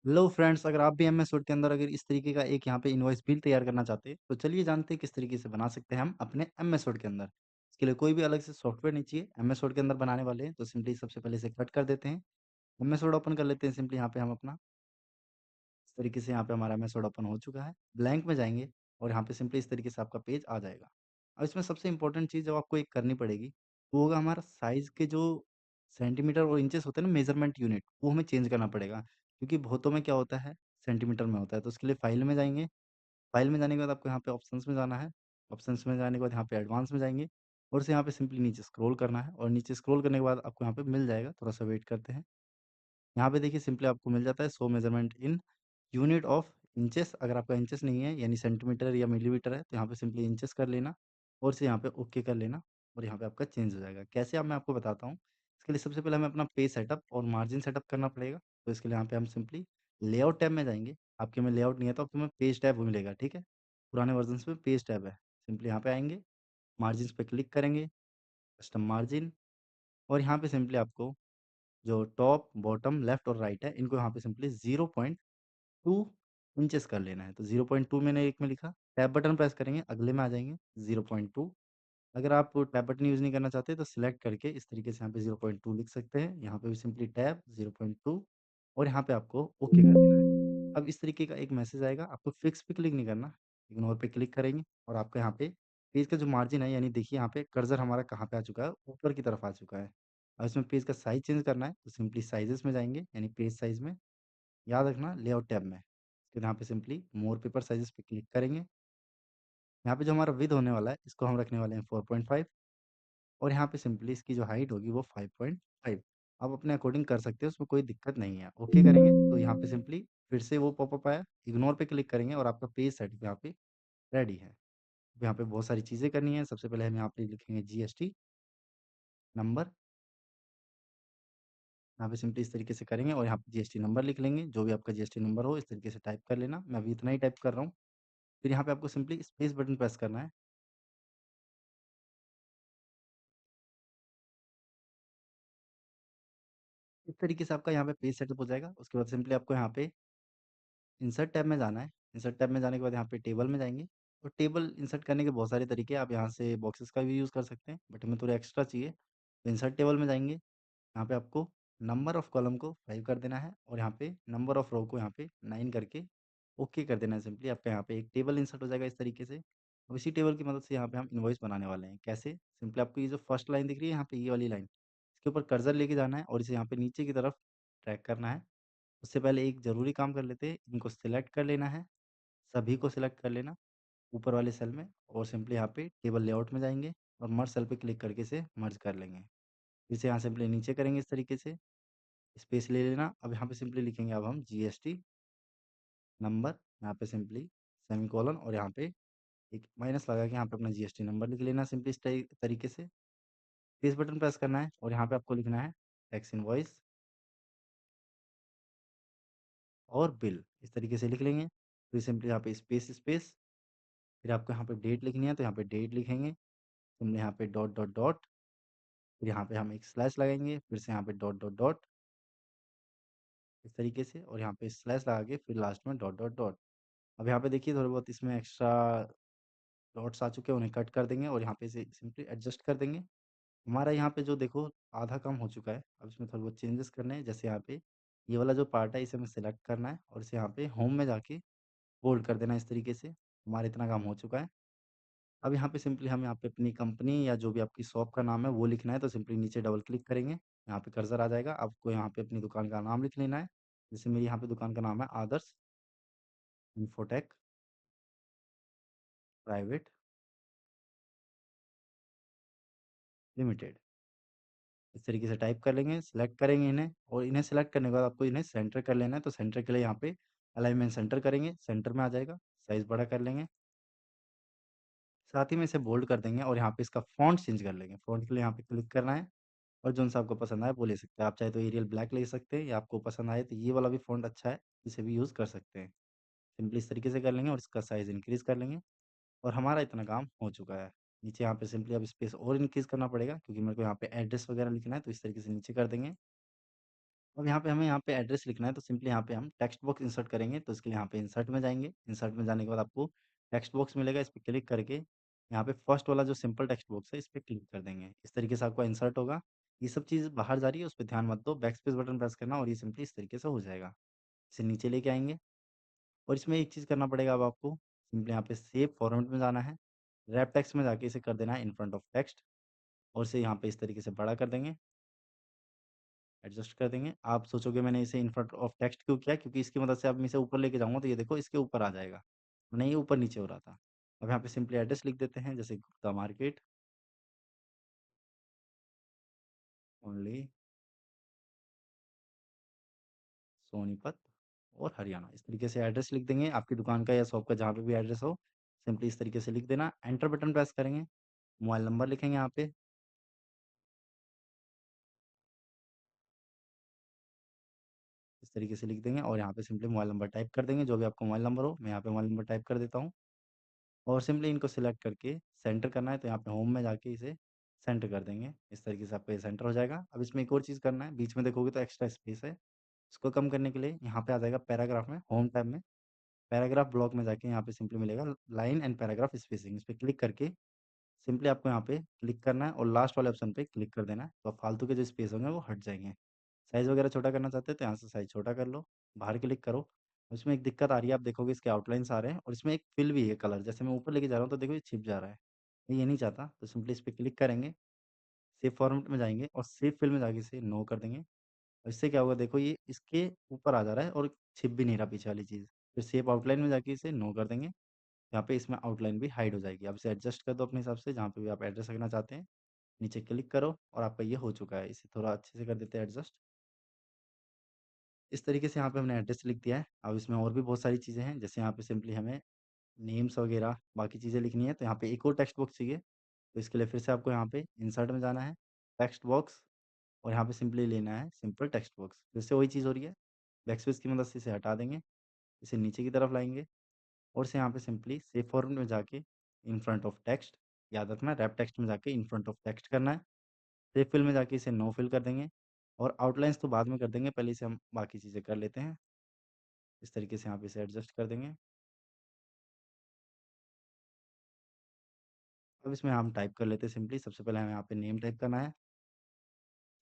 Hello friends, अगर आप भी एमएस वर्ड के अंदर अगर इस तरीके का एक यहाँ पे इनवॉइस बिल तैयार करना चाहते हैं, तो चलिए जानते हैं किस तरीके से बना सकते हैं हम अपने एमएस वर्ड के अंदर। इसके लिए कोई भी अलग से सॉफ्टवेयर नहीं चाहिए, एमएस वर्ड के अंदर बनाने वाले हैं, तो सिंपली सबसे पहले इसे कट कर देते हैं। एमएस वर्ड ओपन कर लेते हैं, सिंपली यहाँ पे हम अपना इस तरीके से यहाँ पे हमारा एमएस वर्ड ओपन हो चुका है। ब्लैंक में जाएँगे और यहाँ पे सिंपली इस तरीके से आपका पेज आ जाएगा। और इसमें सबसे इम्पोर्टेंट चीज़ जो आपको एक करनी पड़ेगी, वो होगा हमारा साइज़ के जो सेंटीमीटर और इंचेस होते हैं ना मेज़रमेंट यूनिट, वो हमें चेंज करना पड़ेगा। क्योंकि बहुतों में क्या होता है, सेंटीमीटर में होता है। तो उसके लिए फाइल में जाएँगे, फाइल में जाने के बाद आपको यहाँ पे ऑप्शंस में जाना है। ऑप्शंस में जाने के बाद यहाँ पे एडवांस में जाएँगे और उसे यहाँ पे सिंपली नीचे स्क्रॉल करना है और नीचे स्क्रॉल करने के बाद आपको यहाँ पे मिल जाएगा, थोड़ा-सा वेट करते हैं। यहाँ पे देखिए सिंपली आपको मिल जाता है show measurement in unit of inches. अगर आपका इंचेस नहीं है यानी सेंटीमीटर या मिलीमीटर है, तो यहाँ पे सिंपली इंचेस कर लेना और इसे यहाँ पे ओके कर लेना और यहाँ पे आपका चेंज हो जाएगा। कैसे अब मैं आपको बताता हूँ। इसके लिए सबसे पहले हमें अपना पेज सेटअप और मार्जिन सेटअप करना पड़ेगा। तो इसके लिए यहाँ पे हम सिंपली लेआउट टैब में जाएँगे। आपके में लेआउट नहीं है तो आपको में पेज टैब मिलेगा, ठीक है? पुराने वर्ज़न्स में पेज टैब है। सिंपली यहाँ पे आएँगे, मार्जिन्स पे क्लिक करेंगे, कस्टम मार्जिन और यहाँ पे सिंपली आपको जो टॉप, बॉटम, लेफ्ट और राइट है, इनको यहाँ पे सिंपली 0.2 इंचेस कर लेना है। तो 0.2 मैंने एक में लिखा, टैब बटन प्रेस करेंगे, अगले में आ जाएँगे 0.2। अगर आप टैब बटन यूज़ नहीं करना चाहते तो सिलेक्ट करके इस तरीके से यहाँ पे 0.2 लिख सकते हैं। यहाँ पे भी सिंपली टैब 0.2 और यहाँ पे आपको ओके कर देना है। अब इस तरीके का एक मैसेज आएगा, आपको फिक्स पे क्लिक नहीं करना, इग्नोर पे क्लिक करेंगे और आपका यहाँ पे पेज का जो मार्जिन है यानी देखिए यहाँ पे कर्सर हमारा कहाँ पे आ चुका है, ऊपर की तरफ आ चुका है। अब इसमें पेज का साइज़ चेंज करना है तो सिंपली साइज़ेज़ में जाएँगे यानी पेज साइज़ में, याद रखना लेआउट टैब में। फिर यहाँ पे सिंपली मोर पेपर साइज़ेज़ पे क्लिक करेंगे। यहाँ पे जो हमारा विड्थ होने वाला है इसको हम रखने वाले हैं 4.5 और यहाँ पे सिंपली इसकी जो हाइट होगी वो 5.5। आप अपने अकॉर्डिंग कर सकते हो, उसमें कोई दिक्कत नहीं है। ओके करेंगे तो यहाँ पे सिंपली फिर से वो पॉपअप आया, इग्नोर पे क्लिक करेंगे और आपका पेज सेट यहाँ पे रेडी है। अब यहाँ पे बहुत सारी चीज़ें करनी है। सबसे पहले हम यहाँ पे लिखेंगे जीएसटी नंबर, यहाँ पे सिंपली इस तरीके से करेंगे और यहाँ पे जीएसटी नंबर लिख लेंगे। जो भी आपका जीएसटी नंबर हो इस तरीके से टाइप कर लेना। मैं अभी इतना ही टाइप कर रहा हूँ। फिर यहाँ पे आपको सिंपली स्पेस बटन प्रेस करना है। इस तरीके से आपका यहाँ पे पेज सेटअप हो जाएगा। उसके बाद सिंपली आपको यहाँ पे इंसर्ट टैब में जाना है। इंसर्ट टैब में जाने के बाद यहाँ पे टेबल में जाएँगे और टेबल इंसर्ट करने के बहुत सारे तरीके हैं। आप यहाँ से बॉक्सेस का भी यूज़ कर सकते हैं, बट हमें थोड़ा एक्स्ट्रा चाहिए। तो इंसर्ट टेबल में जाएँगे, यहाँ पे आपको नंबर ऑफ कॉलम को 5 कर देना है और यहाँ पे नंबर ऑफ रो को यहाँ पे 9 करके ओके कर देना है सिंपली। आपका यहाँ पे एक टेबल इंसर्ट हो जाएगा इस तरीके से। अब इसी टेबल की मदद से यहाँ पे हम इनवॉइस बनाने वाले हैं। कैसे? सिंपली आपको ये जो फर्स्ट लाइन दिख रही है यहाँ पे ये वाली लाइन, इसके ऊपर कर्सर लेके जाना है और इसे यहाँ पे नीचे की तरफ ड्रैग करना है। उससे पहले एक ज़रूरी काम कर लेते हैं, इनको सिलेक्ट कर लेना है, सभी को सिलेक्ट कर लेना ऊपर वाले सेल में और सिंपली यहाँ पे टेबल लेआउट में जाएँगे और मर्ज सेल पे क्लिक करके इसे मर्ज कर लेंगे। फिर से यहाँ सिंपली नीचे करेंगे इस तरीके से, स्पेस ले लेना। अब यहाँ पे सिंपली लिखेंगे अब हम जीएसटी नंबर, यहाँ पे सिंपली सेमीकोलन और यहाँ पे एक माइनस लगा के यहाँ पे अपना जीएसटी नंबर लिख लेना सिंपली इस तरीके से। पेस्ट बटन प्रेस करना है और यहाँ पे आपको लिखना है टैक्स इनवॉइस और बिल, इस तरीके से लिख लेंगे। फिर सिंपली यहाँ पे स्पेस स्पेस, फिर आपको यहाँ पे डेट लिखनी है तो यहाँ पे डेट लिखेंगे। सिंपली यहाँ पे डॉट डॉट डॉट, फिर यहाँ पे हम एक स्लैश लगाएँगे, फिर से यहाँ पे डॉट डॉट डॉट इस तरीके से और यहाँ पे स्लैश लगा के फिर लास्ट में डॉट डॉट डॉट। अब यहाँ पे देखिए थोड़े बहुत इसमें एक्स्ट्रा डॉट्स आ चुके हैं, उन्हें कट कर देंगे और यहाँ पे इसे सिंपली एडजस्ट कर देंगे। हमारा यहाँ पे जो देखो आधा कम हो चुका है, अब इसमें थोड़े बहुत चेंजेस करने हैं। जैसे यहाँ पे ये वाला जो पार्ट है इसे हमें सेलेक्ट करना है और इसे यहाँ पे होम में जाके होल्ड कर देना है इस तरीके से। हमारा इतना काम हो चुका है। अब यहाँ पे सिंपली हम यहाँ पे अपनी कंपनी या जो भी आपकी शॉप का नाम है वो लिखना है तो सिंपली नीचे डबल क्लिक करेंगे। यहाँ पे कर्सर आ जाएगा, आपको यहाँ पे अपनी दुकान का नाम लिख लेना है। जैसे मेरी यहाँ पे दुकान का नाम है आदर्श इंफोटेक प्राइवेट लिमिटेड। इस तरीके से टाइप कर लेंगे, सिलेक्ट करेंगे इन्हें और इन्हें सिलेक्ट करने के बाद आपको इन्हें सेंटर कर लेना है। तो सेंटर के लिए यहाँ पे अलाइनमेंट सेंटर करेंगे, सेंटर में आ जाएगा। साइज़ बड़ा कर लेंगे, साथ ही में इसे बोल्ड कर देंगे और यहाँ पे इसका फ़ॉन्ट चेंज कर लेंगे। फ़ॉन्ट के लिए यहाँ पे क्लिक करना है और जोन-सा आपको पसंद आए वो ले सकते हैं। आप चाहे तो एरियल ब्लैक ले सकते हैं या आपको पसंद आए तो ये वाला भी फ़ॉन्ट अच्छा है, इसे भी यूज़ कर सकते हैं। सिंपली इस तरीके से कर लेंगे और इसका साइज़ इंक्रीज़ कर लेंगे और हमारा इतना काम हो चुका है। नीचे यहाँ पे सिंपली अब स्पेस और इंक्रीज़ करना पड़ेगा क्योंकि मेरे को यहाँ पे एड्रेस वगैरह लिखना है तो इस तरीके से नीचे कर देंगे। अब यहाँ पे एड्रेस लिखना है, तो सिंपली यहाँ पे हम टेक्स्ट बॉक्स इंसर्ट करेंगे, तो इसके लिए यहाँ पे इंसर्ट में जाएँगे। इंसर्ट में जाने के बाद आपको टेक्स्ट बॉक्स मिलेगा, इस पे क्लिक करके यहाँ पे फर्स्ट वाला जो सिंपल टेक्स्ट बॉक्स है, इस पे क्लिक कर देंगे। इस तरीके से आपका इंसर्ट होगा। ये सब चीज़ बाहर जा रही है, उस पे ध्यान मत दो, बैकस्पेस बटन प्रेस करना और ये सिंपली इस तरीके से हो जाएगा। इसे नीचे लेके आएँगे और इसमें एक चीज़ करना पड़ेगा अब आपको, सिंपली यहाँ पे सेव फॉर्मेट में जाना है। रैप टेक्स्ट में जाके इसे कर देना है इन फ्रंट ऑफ टेक्स्ट और इसे यहाँ पे इस तरीके से बड़ा कर देंगे, एडजस्ट कर देंगे। आप सोचोगे मैंने इसे इन फ्रंट ऑफ टेक्स्ट क्यों किया? क्योंकि इसकी मदद से अब मैं इसे ऊपर लेके जाऊँगा तो ये देखो इसके ऊपर आ जाएगा, नहीं ये ऊपर-नीचे हो रहा था। अब यहाँ पे सिंपली एड्रेस लिख देते हैं जैसे गुप्ता मार्केट, ओनली सोनीपत और हरियाणा। इस तरीके से एड्रेस लिख देंगे, आपकी दुकान का या शॉप का जहाँ पे भी एड्रेस हो, सिंपली इस तरीके से लिख देना। एंटर बटन प्रेस करेंगे, मोबाइल नंबर लिखेंगे यहाँ पे, इस तरीके से लिख देंगे और यहाँ पे सिंपली मोबाइल नंबर टाइप कर देंगे, जो भी आपका मोबाइल नंबर हो। मैं यहाँ पे मोबाइल नंबर टाइप कर देता हूँ और सिंपली इनको सिलेक्ट करके सेंटर करना है, तो यहाँ पे होम में जाके इसे सेंटर कर देंगे। इस तरीके से आपका ये सेंटर हो जाएगा। अब इसमें एक और चीज़ करना है, बीच में देखोगे तो एक्स्ट्रा स्पेस है, इसको कम करने के लिए यहाँ पे आ जाएगा पैराग्राफ में, होम टैब में, पैराग्राफ ब्लॉक में जाके यहाँ पे सिंपली मिलेगा लाइन एंड पैराग्राफ स्पेसिंग, इस पे क्लिक करके सिंपली आपको यहाँ पे क्लिक करना है और लास्ट वाले ऑप्शन पे क्लिक कर देना है, तो अब फालतू के जो स्पेस होंगे वो हट जाएँगे। साइज़ वगैरह छोटा करना चाहते हैं तो यहाँ से साइज़ छोटा कर लो, बाहर क्लिक करो। उसमें एक दिक्कत आ रही है, आप देखोगे इसके आउटलाइन्स आ रहे हैं और इसमें एक फिल भी है कलर, जैसे मैं ऊपर लेके जा रहा हूँ तो देखो ये छिप जा रहा है। मैं ये नहीं चाहता, तो सिंपली इस पे क्लिक करेंगे, सेव फॉर्मेट में जाएँगे और सेव फिल में जाके इसे नो कर देंगे। और इससे क्या होगा देखो ये इसके ऊपर आ जा रहा है और छिप भी नहीं रहा पीछे वाली चीज़। फिर सेव आउटलाइन में जाके इसे नो कर देंगे, यहाँ पे इसमें आउटलाइन भी हाइड हो जाएगी। अब इसे एडजस्ट कर दो अपने हिसाब से, जहाँ पे भी आप एड्रेस रखना चाहते हैं। नीचे क्लिक करो और आपका ये हो चुका है। इसे थोड़ा अच्छे से कर देते हैं एडजस्ट। इस तरीके से यहाँ पे हमने एड्रेस लिख दिया है। अब इसमें और भी बहुत सारी चीज़ें हैं, जैसे यहाँ पे सिंपली हमें नेम्स वगैरह बाकी चीज़ें लिखनी है, तो यहाँ पे एक और टेक्स्ट बॉक्स चाहिए। तो इसके लिए फिर से आपको यहाँ पे इंसर्ट में जाना है, टेक्स्ट बॉक्स और यहाँ पे सिंपली लेना है सिंपल टेक्स्ट बॉक्स। फिर से वही चीज़ हो रही है, बैकस्पेस की मदद से इसे हटा देंगे, इसे नीचे की तरफ लाएँगे और इसे यहाँ पे सिंपली सेव फॉर्मेट में जाके इन फ्रंट ऑफ टेक्स्ट, याद रखना रैप टेक्स्ट में जाके इन फ्रंट ऑफ टेक्स्ट करना है। सेव फिल में जाके इसे नो फिल कर देंगे और आउटलाइन्स तो बाद में कर देंगे, पहले इसे हम बाकी चीज़ें कर लेते हैं। इस तरीके से यहाँ पे इसे एडजस्ट कर देंगे। अब इसमें हम टाइप कर लेते हैं सिंपली, सबसे पहले हमें यहाँ पे नेम टाइप करना है।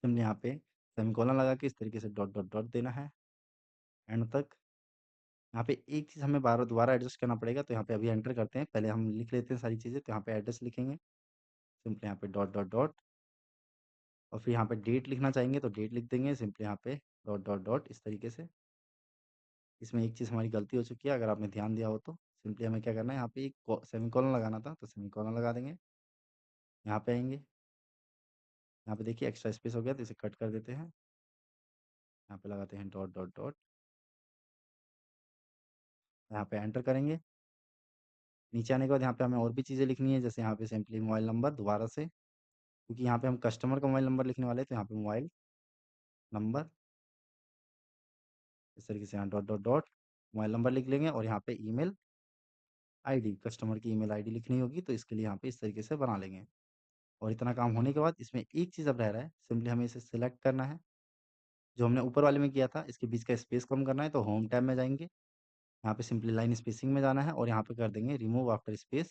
सिंपली यहाँ पे सेमीकोलन लगा के इस तरीके से डॉट, डॉट, डॉट देना है एंड तक। यहाँ पे एक चीज़ हमें बार दोबारा एडजस्ट करना पड़ेगा, तो यहाँ पे अभी एंटर करते हैं। पहले हम लिख लेते हैं सारी चीज़ें, तो यहाँ पे एड्रेस लिखेंगे, सिंपली यहाँ पे डॉट, डॉट, डॉट और फिर यहाँ पे डेट लिखना चाहेंगे तो डेट लिख देंगे, सिंपली यहाँ पे डॉट, डॉट, डॉट इस तरीके से। इसमें एक चीज़ हमारी गलती हो चुकी है, अगर आपने ध्यान दिया हो तो। सिंपली हमें क्या करना है, यहाँ पे एक सेमीकोलन लगाना था, तो सेमीकोलन लगा देंगे। यहाँ पे आएँगे, यहाँ पे देखिए एक्स्ट्रा स्पेस हो गया, तो इसे कट कर देते हैं। यहाँ पे लगाते हैं डॉट, डॉट, डॉट। यहाँ पे एंटर करेंगे। नीचे आने के बाद यहाँ पे हमें और भी चीज़ें लिखनी है, जैसे यहाँ पे सिंपली मोबाइल नंबर दोबारा से, क्योंकि यहाँ पे हम कस्टमर का मोबाइल नंबर लिखने वाले हैं, तो यहाँ पे मोबाइल नंबर इस तरीके से यहाँ dot, dot, dot mobile number लिख लेंगे और यहाँ पे ईमेल आईडी, कस्टमर की ईमेल आईडी लिखनी होगी, तो इसके लिए यहाँ पे इस तरीके से बना लेंगे। और इतना काम होने के बाद इसमें एक चीज़ अब रह रहा है, सिंपली हमें इसे सिलेक्ट करना है। जो हमने ऊपर वाले में किया था, इसके बीच का स्पेस कम करना है, तो होम टैब में जाएँगे। यहाँ पे सिंपली लाइन स्पेसिंग में जाना है और यहाँ पे कर देंगे रिमूव आफ्टर स्पेस,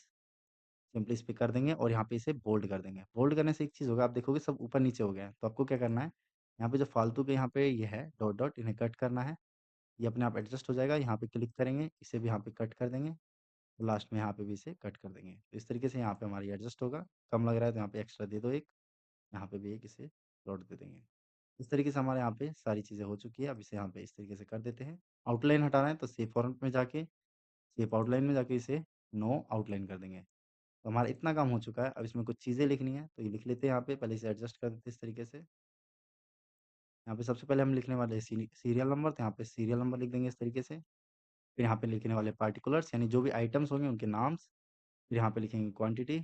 सिंपली इस पे कर देंगे और यहाँ पे इसे बोल्ड कर देंगे। बोल्ड करने से एक चीज़ होगा, आप देखोगे सब ऊपर-नीचे हो गया है। तो आपको क्या करना है, यहाँ पे जो फालतू के यहाँ पे ये है डॉट-डॉट, इन्हें कट करना है। ये अपने आप एडजस्ट हो जाएगा। यहाँ पे क्लिक करेंगे, इसे भी यहाँ पे कट कर देंगे। लास्ट में यहाँ पे भी इसे कट कर देंगे। तो इस तरीके से यहाँ पे हमारी एडजस्ट होगा। कम लग रहा है तो यहाँ पे एक्स्ट्रा दे दो एक, यहाँ पे भी एक इसे डॉट दे देंगे। इस तरीके से हमारे यहाँ पे सारी चीज़ें हो चुकी है। अब इसे यहाँ पे इस तरीके से कर देते हैं। आउटलाइन हटाना है तो सेव फॉर्मेट में जाके, सेव आउटलाइन में जाके इसे नो आउटलाइन कर देंगे। तो हमारा इतना काम हो चुका है। अब इसमें कुछ चीज़ें लिखनी है, तो ये लिख लेते हैं यहाँ पे। पहले इसे एडजस्ट कर देते हैं इस तरीके से। यहाँ पे सबसे पहले हम लिखने वाले हैं सीरियल नंबर, तो यहाँ पे सीरियल नंबर लिख देंगे इस तरीके से। फिर यहाँ पे लिखने वाले पार्टिकुलर्स, यानी जो भी आइटम्स होंगे उनके नाम्स। फिर यहाँ पे लिखेंगे क्वांटिटी,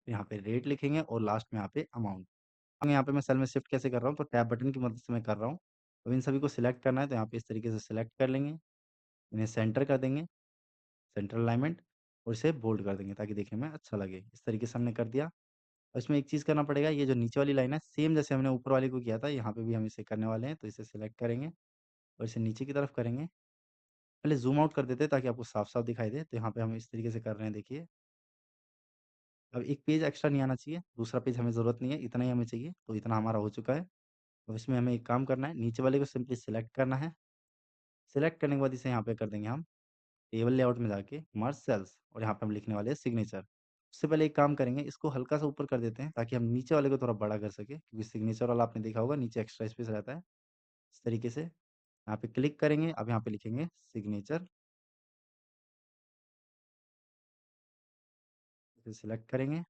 फिर यहाँ पे रेट लिखेंगे और लास्ट में यहाँ पे अमाउंट। यहाँ पे मैं सेल में शिफ्ट कैसे कर रहा हूँ, तो टैब बटन की मदद से मैं कर रहा हूँ। अब इन सभी को सिलेक्ट करना है, तो यहाँ पे इस तरीके से सिलेक्ट कर लेंगे। इन्हें सेंटर कर देंगे, सेंटर अलाइनमेंट और इसे बोल्ड कर देंगे ताकि देखने में अच्छा लगे। इस तरीके से हमने कर दिया। और इसमें एक चीज़ करना पड़ेगा, ये जो नीचे वाली लाइन है सेम जैसे हमने ऊपर वाले को किया था, यहाँ पे भी हम इसे करने वाले हैं। तो इसे सिलेक्ट करेंगे और इसे नीचे की तरफ करेंगे। पहले ज़ूम आउट कर देते हैं ताकि आपको साफ-साफ दिखाई दे। तो यहाँ पे हम इस तरीके से कर रहे हैं, देखिए। अब एक पेज एक्स्ट्रा नहीं आना चाहिए, दूसरा पेज हमें ज़रूरत नहीं है, इतना ही हमें चाहिए। तो इतना हमारा हो चुका है। अब इसमें हमें एक काम करना है, नीचे वाले को सिंपली सिलेक्ट करना है। सिलेक्ट करने के बाद इसे यहाँ पे कर देंगे हम टेबल लेआउट में जाके मर्ज सेल्स, और यहाँ पे हम लिखने वाले हैं सिग्नेचर। उससे पहले एक काम करेंगे, इसको हल्का सा ऊपर कर देते हैं ताकि हम नीचे वाले को थोड़ा बड़ा कर सके, क्योंकि सिग्नेचर वाला आपने देखा होगा नीचे एक्स्ट्रा स्पेस रहता है। इस तरीके से यहाँ पे क्लिक करेंगे, अब यहाँ पे लिखेंगे सिग्नेचर, इसे सिलेक्ट करेंगे।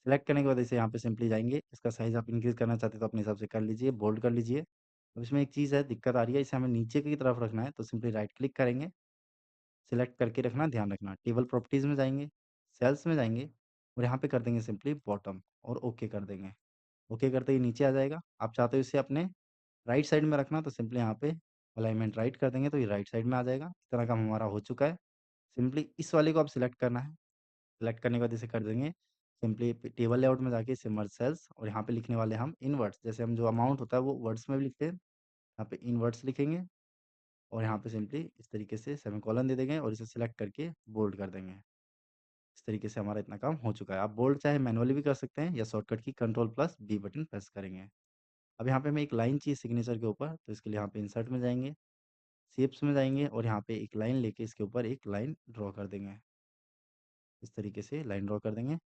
सिलेक्ट करने के बाद इसे यहाँ पे सिंपली जाएंगे, इसका साइज आप इंक्रीज करना चाहते हैं तो अपने हिसाब से कर लीजिए, बोल्ड कर लीजिए। अब इसमें एक चीज़ है, दिक्कत आ रही है, इसे हमें नीचे की तरफ रखना है, तो सिंपली राइट क्लिक करेंगे, सिलेक्ट करके रखना, ध्यान रखना टेबल प्रॉपर्टीज़ में जाएँगे, सेल्स में जाएँगे और यहाँ पे कर देंगे सिंपली बॉटम और ओके कर देंगे। ओके करते ही नीचे आ जाएगा। आप चाहते हो इसे अपने राइट साइड में रखना, तो सिंपली यहाँ पे अलाइनमेंट राइट कर देंगे, तो ये राइट साइड में आ जाएगा। इतना काम हमारा हो चुका है। सिंपली इस वाले को आप सिलेक्ट करना है। सिलेक्ट करने के बाद इसे कर देंगे सिंपली टेबल लेआउट में जाके इसे मर्ज सेल्स, और यहाँ पे लिखने वाले हम इनवर्ट्स, जैसे हम जो अमाउंट होता है वो वर्ड्स में भी लिखते हैं, यहाँ पे इनवर्ट्स लिखेंगे और यहाँ पे सिंपली इस तरीके से सेमीकोलन दे देंगे और इसे सिलेक्ट करके बोल्ड कर देंगे। इस तरीके से हमारा इतना काम हो चुका है। आप बोल्ड चाहे मैनुअली भी कर सकते हैं या शॉर्टकट की control plus B button press करेंगे। अब यहाँ पे हमें एक लाइन चाहिए सिग्नेचर के ऊपर, तो इसके लिए यहाँ पे इंसर्ट में जाएंगे, शेप्स में जाएंगे और यहाँ पे एक लाइन लेके इसके ऊपर एक लाइन ड्रॉ कर देंगे। इस तरीके से लाइन ड्रॉ कर देंगे।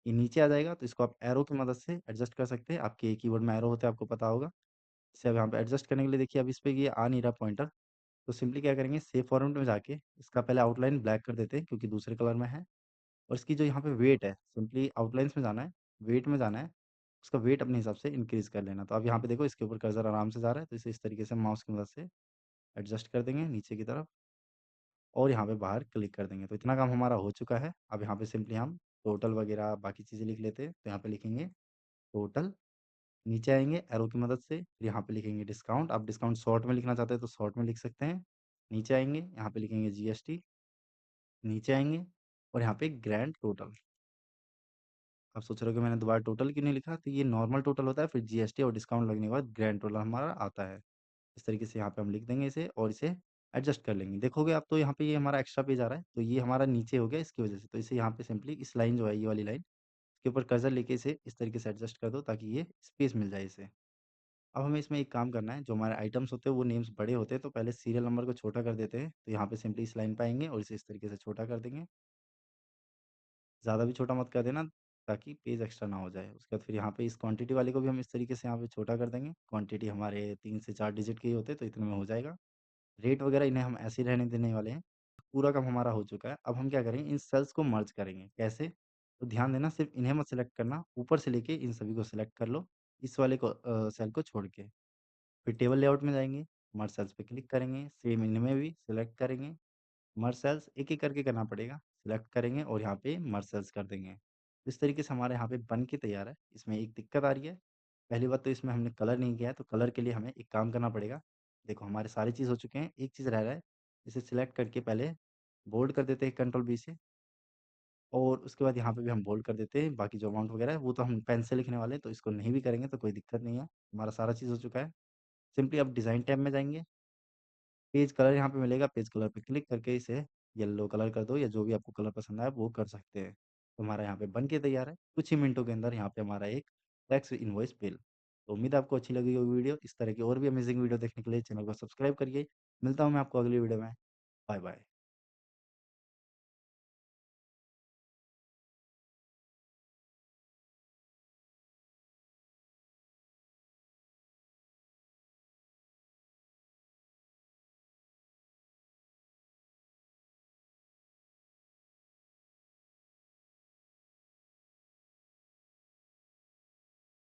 ये नीचे आ जाएगा, तो इसको आप एरो की मदद से एडजस्ट कर सकते हैं। आपके कीबोर्ड में एरो होता है, आपको पता होगा। इसे अब यहाँ पे एडजस्ट करने के लिए देखिए, अब इस पे ये आ नहीं रहा पॉइंटर, तो सिंपली क्या करेंगे, सेव फॉर्मेट में जाके इसका पहले आउटलाइन ब्लैक कर देते हैं क्योंकि दूसरे कलर में है। और इसकी जो यहाँ पे वेट है, सिंपली आउटलाइन्स में जाना है, वेट में जाना है, उसका वेट अपने हिसाब से इंक्रीज़ कर लेना। तो अब यहाँ पे देखो इसके ऊपर कर्सर आराम से जा रहा है, तो इसे इस तरीके से माउस की मदद से एडजस्ट कर देंगे नीचे की तरफ और यहाँ पे बाहर क्लिक कर देंगे। तो इतना काम हमारा हो चुका है। अब यहाँ पे सिंपली हम टोटल वगैरह बाकी चीज़ें लिख लेते हैं। तो यहाँ पे लिखेंगे टोटल, नीचे आएँगे एरो की मदद से, फिर यहाँ पे लिखेंगे डिस्काउंट। आप डिस्काउंट शॉर्ट में लिखना चाहते हैं तो शॉर्ट में लिख सकते हैं। नीचे आएँगे, यहाँ पे लिखेंगे जीएसटी, नीचे आएँगे और यहाँ पे ग्रैंड टोटल। आप सोच रहे हो कि मैंने दोबारा टोटल क्यों नहीं लिखा? तो ये नॉर्मल टोटल होता है, फिर जीएसटी और डिस्काउंट लगने के बाद ग्रैंड टोटल हमारा आता है। इस तरीके से यहाँ पे हम लिख देंगे इसे और इसे एडजस्ट कर लेंगे। देखोगे आप तो यहाँ पे ये हमारा एक्स्ट्रा पेज आ रहा है, तो ये हमारा नीचे हो गया इसकी वजह से। तो इसे यहाँ पे सिंपली इस लाइन जो है, ये वाली लाइन, इसके ऊपर कर्सर लेके इसे इस तरीके से एडजस्ट कर दो ताकि ये स्पेस मिल जाए इसे। अब हमें इसमें एक काम करना है, जो हमारे आइटम्स होते हैं वो नेम्स बड़े होते हैं, तो पहले सीरियल नंबर को छोटा कर देते हैं। तो यहाँ पे सिंपली इस लाइन पे आएँगे और इसे इस तरीके से छोटा कर देंगे। ज़्यादा भी छोटा मत कर देना ताकि पेज एक्स्ट्रा ना हो जाए। उसके बाद फिर यहाँ पे इस क्वांटिटी वाले को भी हम इस तरीके से यहाँ पे छोटा कर देंगे। क्वांटिटी हमारे 3 से 4 डिजिट के ही होते हैं, तो इतने में हो जाएगा। रेट वगैरह इन्हें हम ऐसे ही रहने देने वाले हैं। पूरा काम हमारा हो चुका है। अब हम क्या करेंगे, इन सेल्स को मर्ज करेंगे। कैसे? तो ध्यान देना, सिर्फ़ इन्हें मत सिलेक्ट करना, ऊपर से लेके इन सभी को सिलेक्ट कर लो, इस वाले को सेल को छोड़ के। फिर टेबल लेआउट में जाएँगे, मर्ज सेल्स पे क्लिक करेंगे, सेम इनमें भी सिलेक्ट करेंगे, मर्ज सेल्स एक-एक करके करना पड़ेगा, सिलेक्ट करेंगे और यहाँ पे मर्ज सेल्स कर देंगे। इस तरीके से हमारे यहाँ पे बन के तैयार है। इसमें एक दिक्कत आ रही है, पहली बात तो इसमें हमने कलर नहीं किया है, तो कलर के लिए हमें एक काम करना पड़ेगा। देखो हमारे सारी चीज़ हो चुके हैं, एक चीज़ रह रहा है, इसे सिलेक्ट करके पहले बोल्ड कर देते हैं कंट्रोल V से, और उसके बाद यहाँ पे भी हम बोल्ड कर देते हैं। बाकी जो अमाउंट वगैरह है वो तो हम पेन से लिखने वाले हैं, तो इसको नहीं भी करेंगे तो कोई दिक्कत नहीं है। हमारा सारा चीज़ हो चुका है। सिंपली अब डिज़ाइन टैब में जाएँगे, पेज कलर यहाँ पे मिलेगा, पेज कलर पे क्लिक करके इसे येलो कलर कर दो या जो भी आपको कलर पसंद आए वो कर सकते हैं। तो हमारा यहाँ पे बन के तैयार है। कुछ ही मिनटों के अंदर यहाँ पे हमारा एक टैक्स इनवॉइस बिल। तो उम्मीद है आपको अच्छी लगी होगी वीडियो। इस तरह की और भी अमेज़िंग वीडियो देखने के लिए चैनल को सब्सक्राइब करिए। मिलता हूँ मैं आपको अगली वीडियो में। Bye bye.